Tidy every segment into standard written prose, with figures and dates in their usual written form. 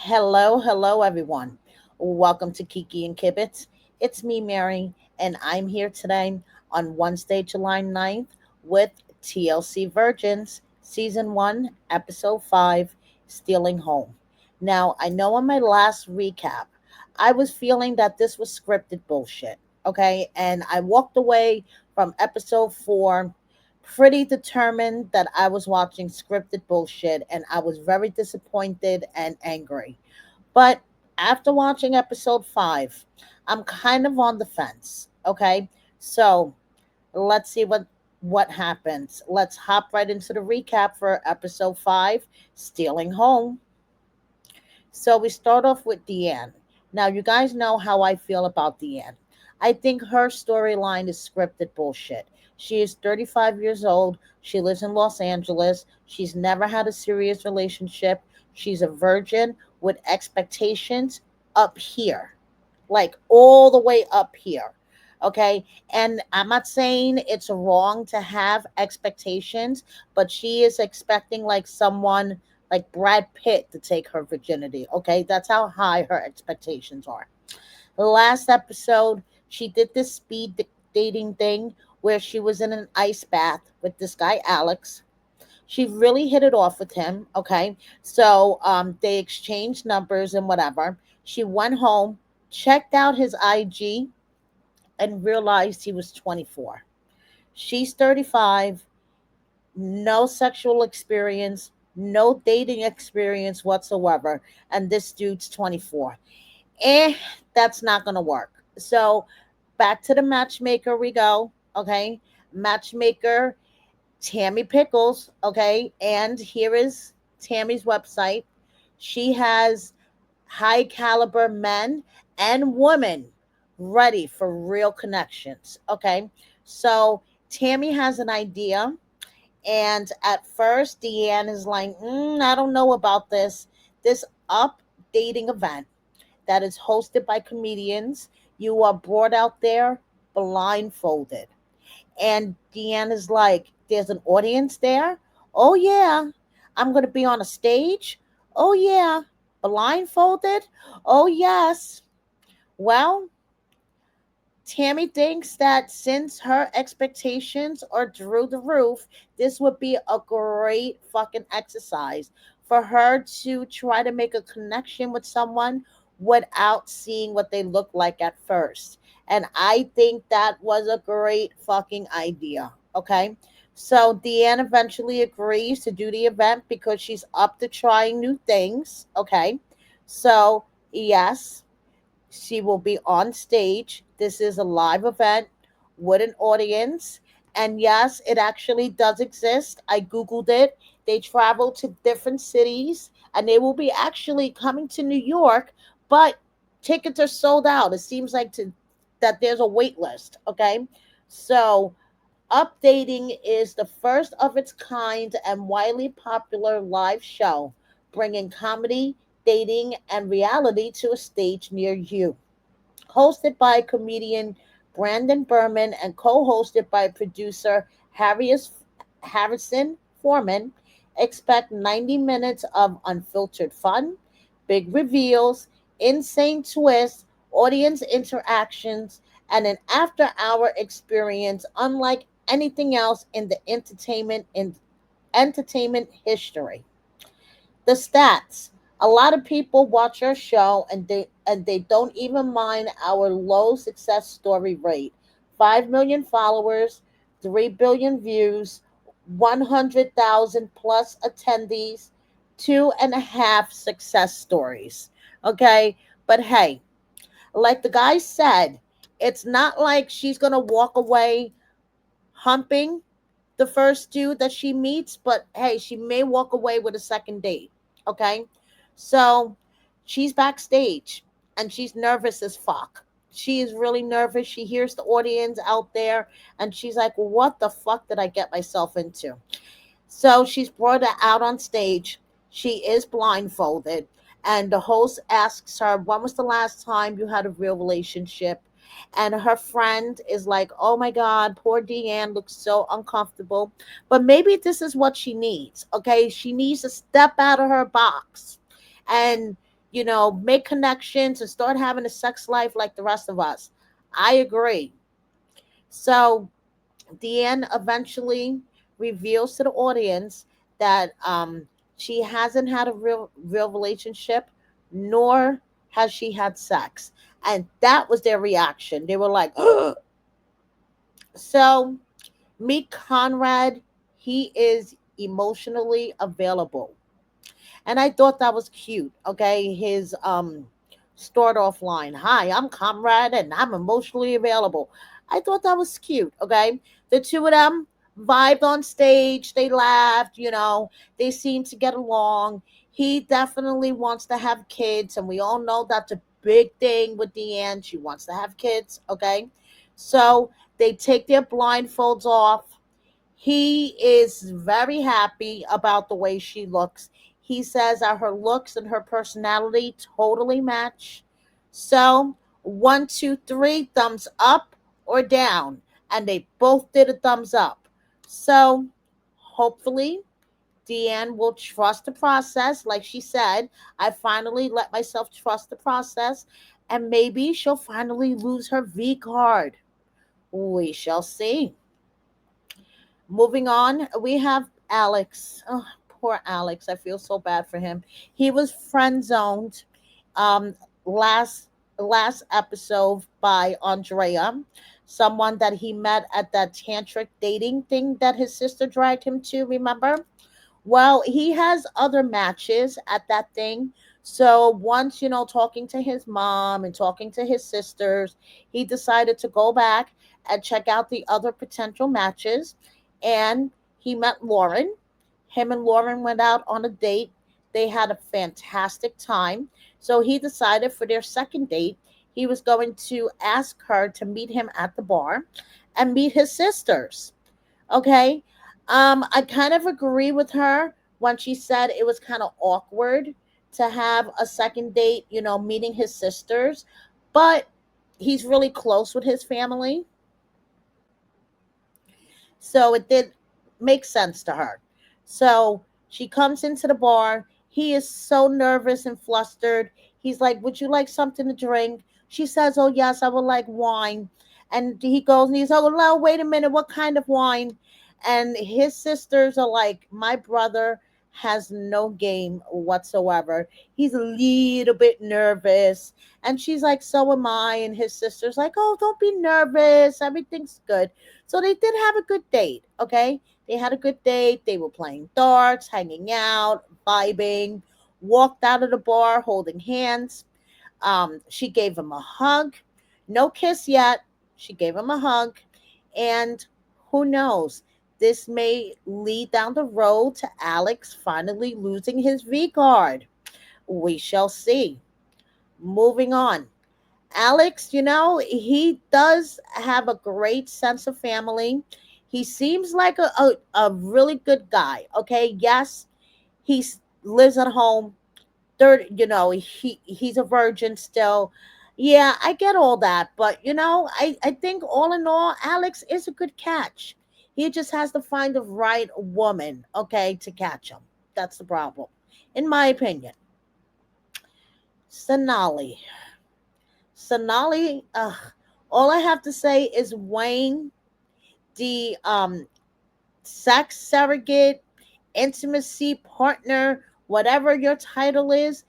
Hello, everyone. Welcome to Kiki and Kibitz. It's me, Mary, and I'm here today on Wednesday, July 9th, with TLC Virgins, Season 1, Episode 5, Stealing Home. Now, I know on my last recap, I was feeling that this was scripted bullshit, okay? And I walked away from Episode 4 pretty determined that I was watching scripted bullshit, and I was very disappointed and angry. But after watching episode 5, I'm kind of on the fence. Okay. So let's see what happens. Let's hop right into the recap for episode 5, Stealing Home. So we start off with Deianne. Now you guys know how I feel about Deianne. I think her storyline is scripted bullshit. She is 35 years old. She lives in Los Angeles. She's never had a serious relationship. She's a virgin with expectations up here, like all the way up here. Okay. And I'm not saying it's wrong to have expectations, but she is expecting like someone like Brad Pitt to take her virginity. Okay. That's how high her expectations are. The last episode, she did this dating thing where she was in an ice bath with this guy, Alex. She really hit it off with him. Okay. So they exchanged numbers and whatever. She went home, checked out his IG, and realized he was 24. She's 35, no sexual experience, no dating experience whatsoever. And this dude's 24. Eh, that's not going to work. So back to the matchmaker we go. Okay. Matchmaker Tammy Pickles, okay? And here is Tammy's website. She has high caliber men and women ready for real connections, okay? So Tammy has an idea, and at first, Deianne is like, I don't know about this. This updating event that is hosted by comedians. You are brought out there blindfolded. And Deanna's like, there's an audience there? Oh, yeah. I'm going to be on a stage? Oh, yeah. Blindfolded? Oh, yes. Well, Tammy thinks that since her expectations are through the roof, this would be a great fucking exercise for her to try to make a connection with someone without seeing what they look like at first. And I think that was a great fucking idea. Okay. So Deanne eventually agrees to do the event because she's up to trying new things. Okay. So, yes, she will be on stage. This is a live event with an audience. And yes, it actually does exist. I Googled it. They travel to different cities and they will be actually coming to New York, but tickets are sold out. It seems like that there's a wait list. Okay. So, Updating is the first of its kind and widely popular live show, bringing comedy, dating, and reality to a stage near you. Hosted by comedian Brandon Berman and co hosted by producer Harrison Foreman, expect 90 minutes of unfiltered fun, big reveals, insane twists, audience interactions, and an after hour experience unlike anything else in the entertainment history. The stats. A lot of people watch our show and they don't even mind our low success story rate. 5 million followers, 3 billion views, 100,000 plus attendees, two and a half success stories. Okay? But hey, like the guy said, it's not like she's going to walk away humping the first dude that she meets, but hey, she may walk away with a second date. Okay. So she's backstage and she's nervous as fuck. She is really nervous. She hears the audience out there and she's like, what the fuck did I get myself into? So she's brought out on stage. She is blindfolded. And the host asks her, when was the last time you had a real relationship? And her friend is like, oh my God, poor Deanne looks so uncomfortable. But maybe this is what she needs. Okay. She needs to step out of her box and make connections and start having a sex life like the rest of us. I agree. So Deanne eventually reveals to the audience that she hasn't had a real relationship, nor has she had sex, and that was their reaction. They were like, ugh. So meet Conrad. He is emotionally available. And I thought that was cute. Okay, his start off line, "Hi, I'm Conrad, and I'm emotionally available." I thought that was cute. Okay, the two of them vibed on stage. They laughed. They seemed to get along. He definitely wants to have kids, and we all know that's a big thing with Deanne. She wants to have kids. Okay, so they take their blindfolds off. He is very happy about the way she looks. He says that her looks and her personality totally match. So, one, two, three, thumbs up or down. And they both did a thumbs up. So, hopefully, Deanne will trust the process. Like she said, I finally let myself trust the process. And maybe she'll finally lose her V card. We shall see. Moving on, we have Alex. Oh, poor Alex. I feel so bad for him. He was friend zoned um last last episode by Andrea, someone that he met at that tantric dating thing that his sister dragged him to, remember? Well, he has other matches at that thing. So once, talking to his mom and talking to his sisters, he decided to go back and check out the other potential matches. And he met Lauren. Him and Lauren went out on a date. They had a fantastic time. So he decided for their second date, he was going to ask her to meet him at the bar and meet his sisters. Okay. I kind of agree with her when she said it was kind of awkward to have a second date, meeting his sisters, but he's really close with his family. So it did make sense to her. So she comes into the bar. He is so nervous and flustered. He's like, "Would you like something to drink?" She says, "Oh, yes, I would like wine." And he goes and he's, "Oh, no, wait a minute. What kind of wine?" And his sisters are like, "My brother has no game whatsoever. He's a little bit nervous." And she's like, "So am I." And his sister's like, "Oh, don't be nervous. Everything's good." So they did have a good date, okay? They had a good date. They were playing darts, hanging out, vibing, walked out of the bar holding hands. She gave him a hug. No kiss yet. She gave him a hug. And who knows? This may lead down the road to Alex finally losing his V card. We shall see. Moving on. Alex, he does have a great sense of family. He seems like a really good guy. Okay. Yes, he lives at home. Third, he's a virgin still. Yeah, I get all that. But, I think all in all, Alex is a good catch. He just has to find the right woman, okay, to catch him. That's the problem, in my opinion. Sonali. Sonali, all I have to say is Wayne, the sex surrogate, intimacy partner, whatever your title is,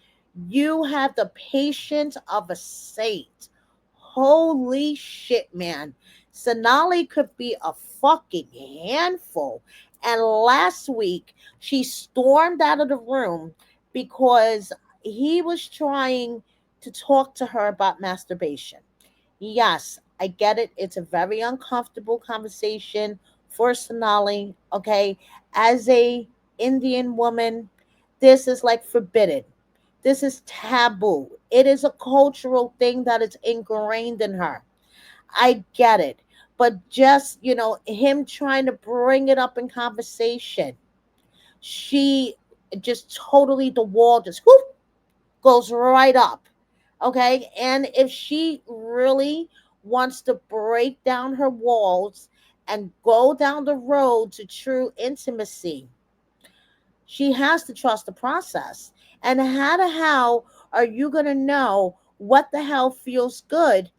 you have the patience of a saint. Holy shit, man. Sonali could be a fucking handful. And last week, she stormed out of the room because he was trying to talk to her about masturbation. Yes, I get it. It's a very uncomfortable conversation for Sonali. Okay, as a Indian woman, this is like forbidden. This is taboo. It is a cultural thing that is ingrained in her. I get it. But just, him trying to bring it up in conversation, she just totally, the wall just whoop, goes right up. Okay. And if she really wants to break down her walls and go down the road to true intimacy, she has to trust the process. And how are you going to know what the hell feels good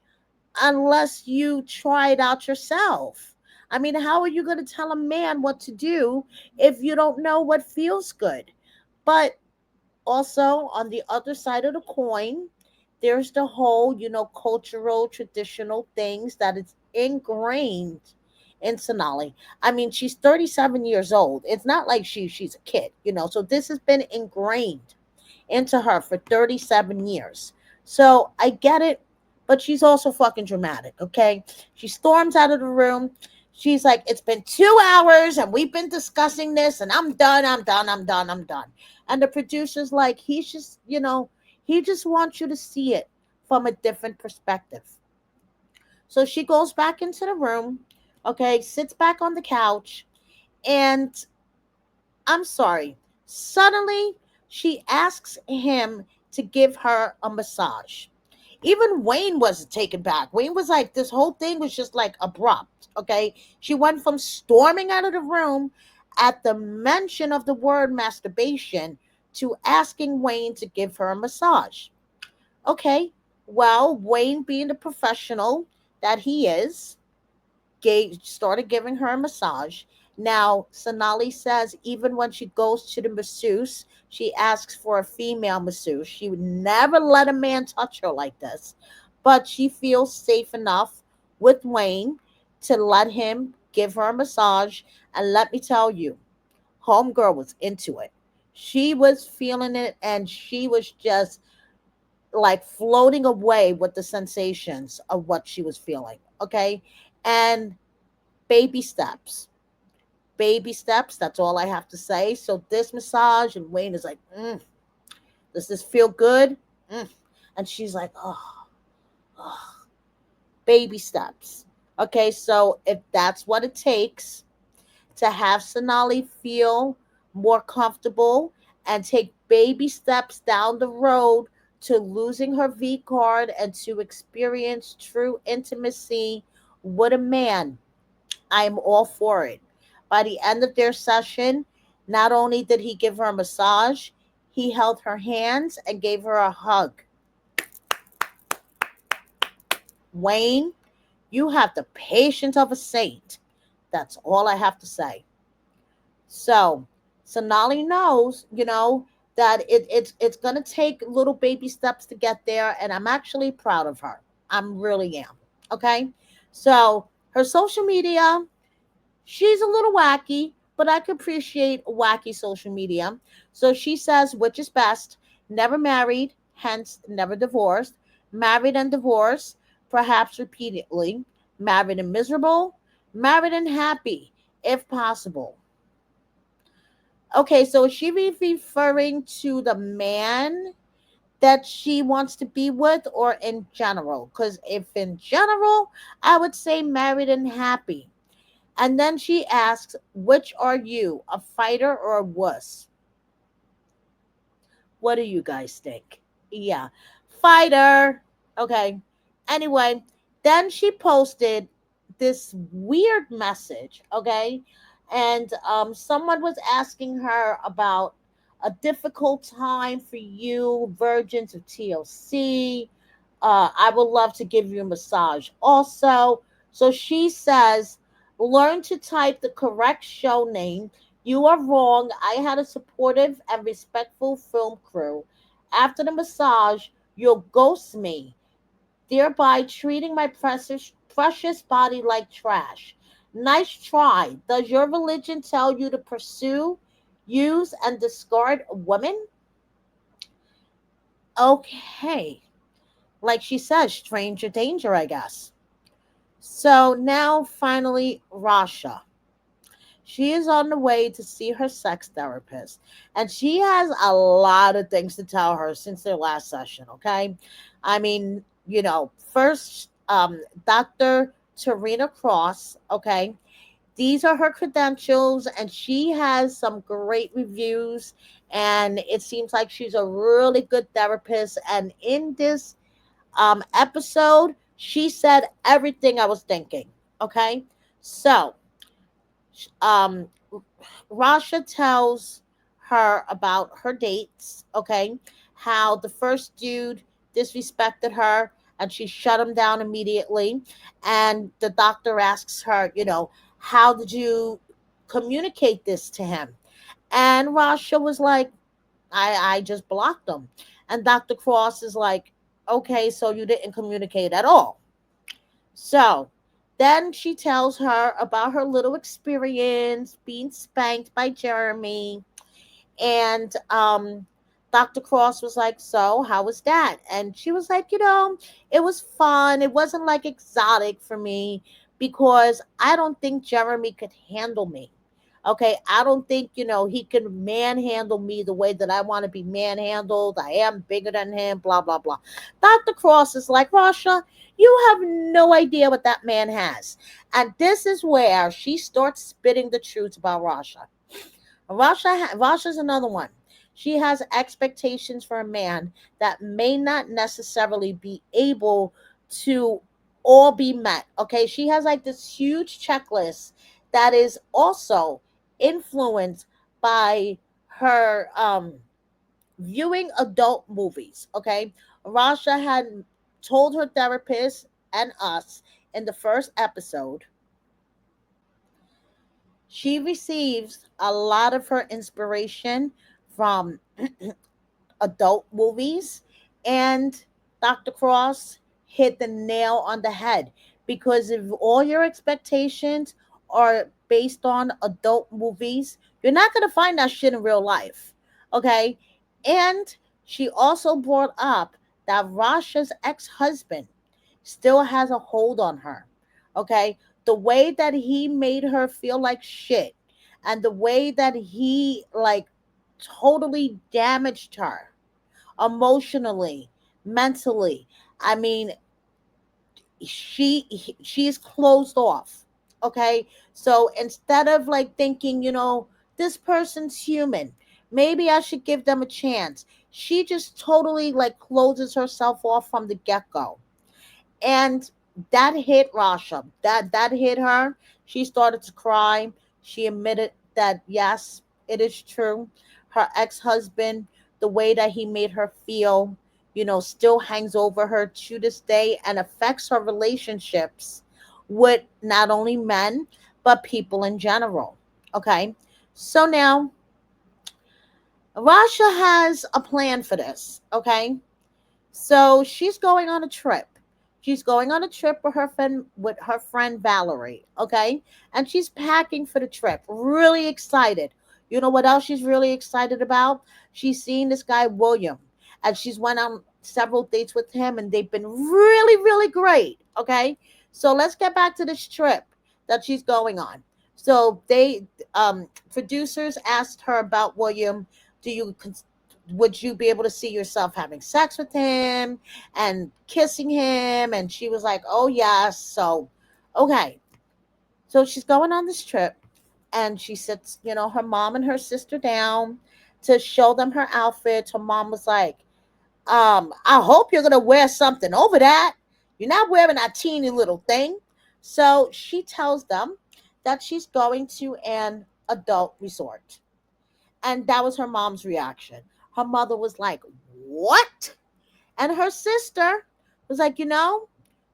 unless you try it out yourself? I mean, how are you going to tell a man what to do if you don't know what feels good? But also, on the other side of the coin, there's the whole, cultural, traditional things that is ingrained in Sonali. I mean, she's 37 years old. It's not like she's a kid. So this has been ingrained into her for 37 years. So I get it, but she's also fucking dramatic, okay? She storms out of the room. She's like, it's been 2 hours and we've been discussing this and I'm done, I'm done, I'm done, I'm done. And the producer's like, he just wants you to see it from a different perspective. So she goes back into the room, okay, sits back on the couch, and I'm sorry. Suddenly, she asks him to give her a massage. Even Wayne wasn't taken back. Wayne was like, this whole thing was just like abrupt. Okay. She went from storming out of the room at the mention of the word masturbation to asking Wayne to give her a massage. Okay. Well, Wayne, being the professional that he is, started giving her a massage. Now, Sonali says even when she goes to the masseuse, she asks for a female masseuse. She would never let a man touch her like this, but she feels safe enough with Wayne to let him give her a massage. And let me tell you, Homegirl was into it. She was feeling it, and she was just like floating away with the sensations of what she was feeling. Okay. And baby steps. Baby steps. That's all I have to say. So this massage, and Wayne is like, does this feel good? And she's like, oh, baby steps. Okay, so if that's what it takes to have Sonali feel more comfortable and take baby steps down the road to losing her V card and to experience true intimacy with a man, I'm all for it. By the end of their session, not only did he give her a massage, he held her hands and gave her a hug. Wayne, you have the patience of a saint. That's all I have to say. So, Sonali knows, that it's gonna take little baby steps to get there, and I'm actually proud of her. I'm really am. Okay, so her social media, she's a little wacky, but I can appreciate wacky social media. So she says, which is best, never married, hence never divorced, married and divorced, perhaps repeatedly, married and miserable, married and happy, if possible. Okay, so is she referring to the man that she wants to be with or in general? Because if in general, I would say married and happy. And then she asks, which are you, a fighter or a wuss? What do you guys think? Yeah, fighter. Okay. Anyway, then she posted this weird message. Okay. And someone was asking her about a difficult time for you, virgins of TLC. I would love to give you a massage also. So she says, learn to type the correct show name. You are wrong. I had a supportive and respectful film crew. After the massage, you'll ghost me, thereby treating my precious body like trash. Nice try. Does your religion tell you to pursue, use, and discard women? Okay. Like she says, stranger danger, I guess. So now, finally, Rasha. She is on the way to see her sex therapist, and she has a lot of things to tell her since their last session. Okay, I mean, first, Dr. Tarina Cross. Okay, these are her credentials, and she has some great reviews, and it seems like she's a really good therapist. And in this episode, she said everything I was thinking. Okay, so um, Rasha tells her about her dates. Okay, how the first dude disrespected her and she shut him down immediately. And the doctor asks her, how did you communicate this to him? And Rasha was like, I just blocked him. And Dr. Cross is like, okay, so you didn't communicate at all. So then she tells her about her little experience being spanked by Jeremy. And Dr. Cross was like, so how was that? And she was like, it was fun. It wasn't like exotic for me because I don't think Jeremy could handle me. Okay, I don't think, he can manhandle me the way that I want to be manhandled. I am bigger than him, blah, blah, blah. Dr. Cross is like, Rasha, you have no idea what that man has. And this is where she starts spitting the truth about Rasha. Rasha's another one. She has expectations for a man that may not necessarily be able to all be met. Okay, she has like this huge checklist that is also influenced by her viewing adult movies. Okay, Rasha had told her therapist and us in the first episode she receives a lot of her inspiration from adult movies, and Dr. Cross hit the nail on the head because if all your expectations are based on adult movies, you're not going to find that shit in real life. Okay? And she also brought up that Rasha's ex-husband still has a hold on her. Okay? The way that he made her feel like shit and the way that he like totally damaged her emotionally, mentally. I mean, she's closed off. Okay? So instead of like thinking, this person's human, maybe I should give them a chance. She just totally like closes herself off from the get-go. And that hit Rasha. That hit her. She started to cry. She admitted that yes, it is true. Her ex-husband, the way that he made her feel, still hangs over her to this day and affects her relationships with not only men but people in general. Okay? So now Rasha has a plan for this, okay? So she's going on a trip. She's going on a trip with her friend Valerie, okay? And she's packing for the trip, really excited. You know what else she's really excited about? She's seen this guy William, and she's went on several dates with him, and they've been really, really great, okay? So let's get back to this trip that she's going on. So producers asked her about William. Do you would you be able to see yourself having sex with him and kissing him? And she was like, oh, yes. So, okay. So she's going on this trip and she sits, her mom and her sister down to show them her outfits. Her mom was like, I hope you're going to wear something over that. You're not wearing that teeny little thing. So she tells them that she's going to an adult resort. And that was her mom's reaction. Her mother was like, what? And her sister was like,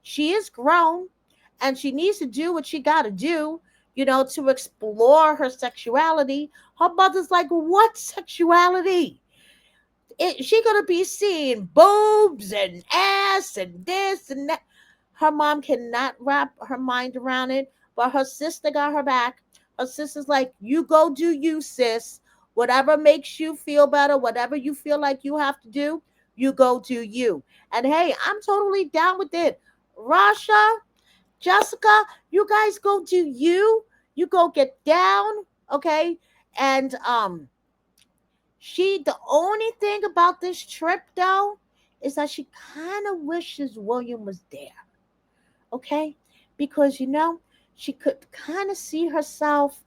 she is grown and she needs to do what she got to do, to explore her sexuality. Her mother's like, what sexuality? She gonna be seeing boobs and ass and this and that. Her mom cannot wrap her mind around it, but her sister got her back. Her sister's like, you go do you, sis. Whatever makes you feel better, whatever you feel like you have to do, you go do you. And hey, I'm totally down with it. Rasha, Jessica, you guys go do you. You go get down, okay? And the only thing about this trip though is that she kind of wishes William was there. Okay? Because she could kind of see herself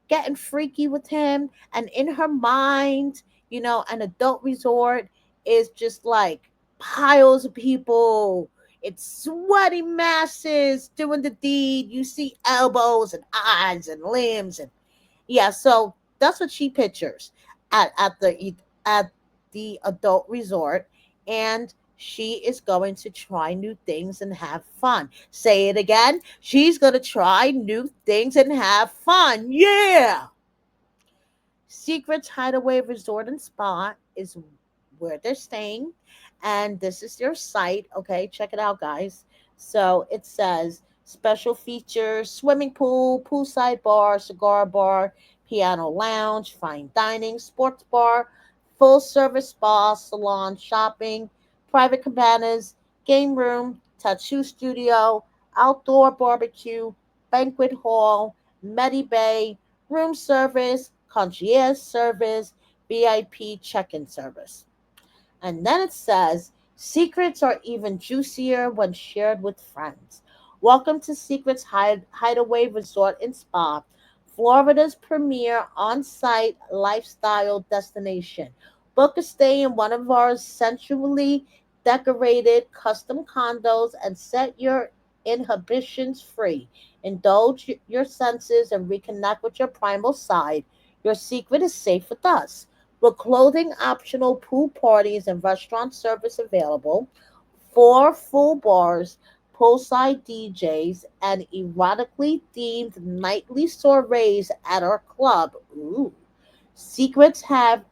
getting freaky with him, and in her mind, an adult resort is just like piles of people. It's sweaty masses doing the deed. You see elbows and eyes and limbs, and yeah, so that's what she pictures at the adult resort, and she is going to try new things and have fun. Say it again. She's going to try new things and have fun. Yeah. Secret's Hideaway Resort and Spa is where they're staying, and this is their site. Okay, check it out, guys. So it says special features: swimming pool, poolside bar, cigar bar, piano lounge, fine dining, sports bar, full service spa, salon, shopping, private cabanas, game room, tattoo studio, outdoor barbecue, banquet hall, Medi Bay, room service, concierge service, VIP check in service. And then it says, secrets are even juicier when shared with friends. Welcome to Secrets Hideaway Resort and Spa, Florida's premier on site lifestyle destination. Book a stay in one of our sensually decorated custom condos and set your inhibitions free. Indulge your senses and reconnect with your primal side. Your secret is safe with us. With clothing optional pool parties and restaurant service available, 4 full bars, poolside DJs, and erotically themed nightly soirees at our club. Ooh. Secrets have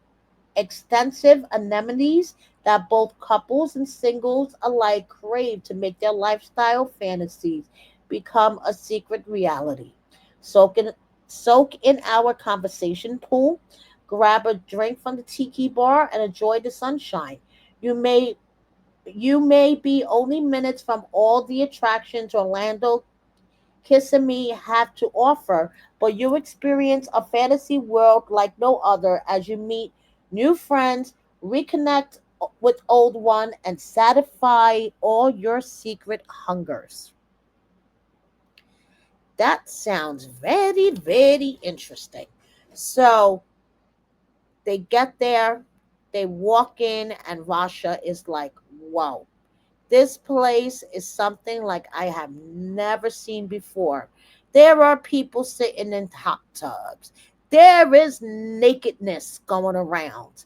extensive amenities that both couples and singles alike crave to make their lifestyle fantasies become a secret reality. Soak in, soak in our conversation pool, grab a drink from the tiki bar, and enjoy the sunshine. You may you may be only minutes from all the attractions Orlando Kissimmee have to offer, but you experience a fantasy world like no other as you meet new friends, reconnect with old one, and satisfy all your secret hungers. That sounds very, very interesting. So they get there, they walk in, and Rasha is like, whoa. This place is something like I have never seen before. There are people sitting in hot tubs. There is nakedness going around.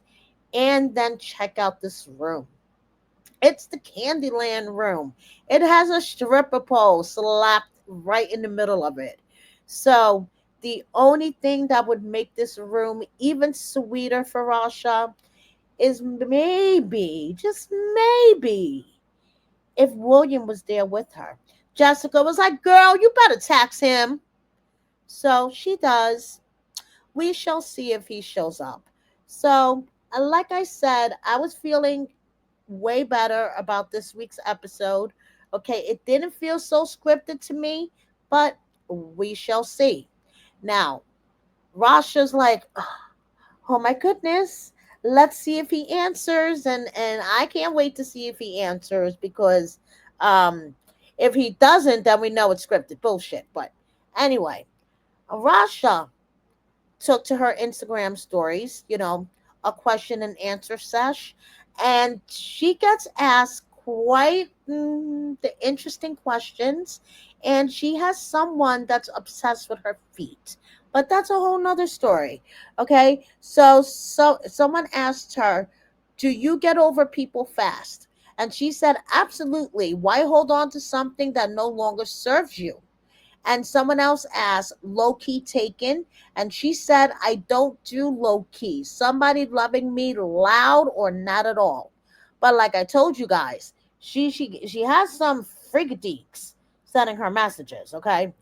And then check out this room. It's the Candyland room. It has a stripper pole slapped right in the middle of it. So the only thing that would make this room even sweeter for Rasha is maybe, just maybe, if William was there with her. Jessica was like, girl, you better tax him. So she does. We shall see if he shows up. So, like I said, I was feeling way better about this week's episode. Okay, it didn't feel so scripted to me, but we shall see. Now, Rasha's like, oh my goodness, let's see if he answers, and I can't wait to see if he answers because um if he doesn't, then we know it's scripted bullshit. But anyway, Rasha took to her Instagram stories, a question and answer sesh, and she gets asked quite the interesting questions, and she has someone that's obsessed with her feet. But that's a whole nother story. Okay, so someone asked her, "Do you get over people fast?" And she said, "Absolutely. Why hold on to something that no longer serves you?" And someone else asked, low key taken? And she said, I don't do low key. Somebody loving me loud or not at all. But like I told you guys, she has some freakadeeks sending her messages, okay?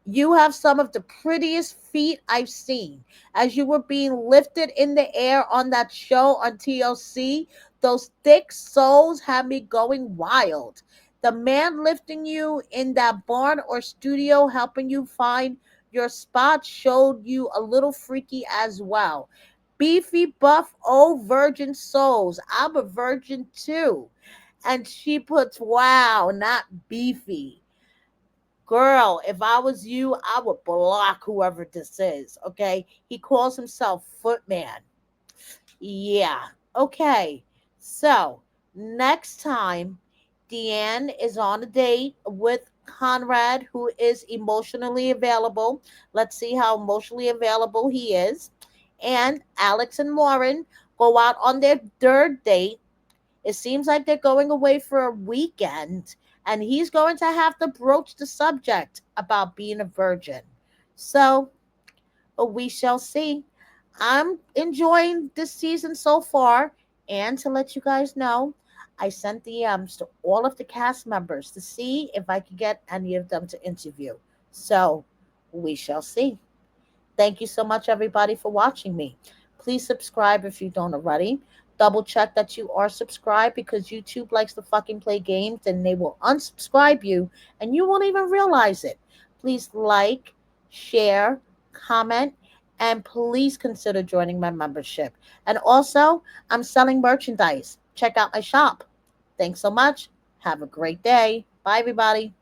You have some of the prettiest feet I've seen. As you were being lifted in the air on that show on TLC, those thick soles had me going wild. The man lifting you in that barn or studio, helping you find your spot, showed you a little freaky as well. Beefy, buff, old virgin souls. I'm a virgin too. And she puts, wow, not beefy. Girl, if I was you, I would block whoever this is. Okay. He calls himself Footman. Yeah. Okay. So next time, Deianne is on a date with Conrad, who is emotionally available. Let's see how emotionally available he is. And Alex and Lauren go out on their third date. It seems like they're going away for a weekend, and he's going to have to broach the subject about being a virgin. So we shall see. I'm enjoying this season so far. And to let you guys know, I sent DMs to all of the cast members to see if I could get any of them to interview. So we shall see. Thank you so much, everybody, for watching me. Please subscribe if you don't already. Double check that you are subscribed, because YouTube likes to fucking play games and they will unsubscribe you and you won't even realize it. Please like, share, comment, and please consider joining my membership. And also, I'm selling merchandise. Check out my shop. Thanks so much. Have a great day. Bye, everybody.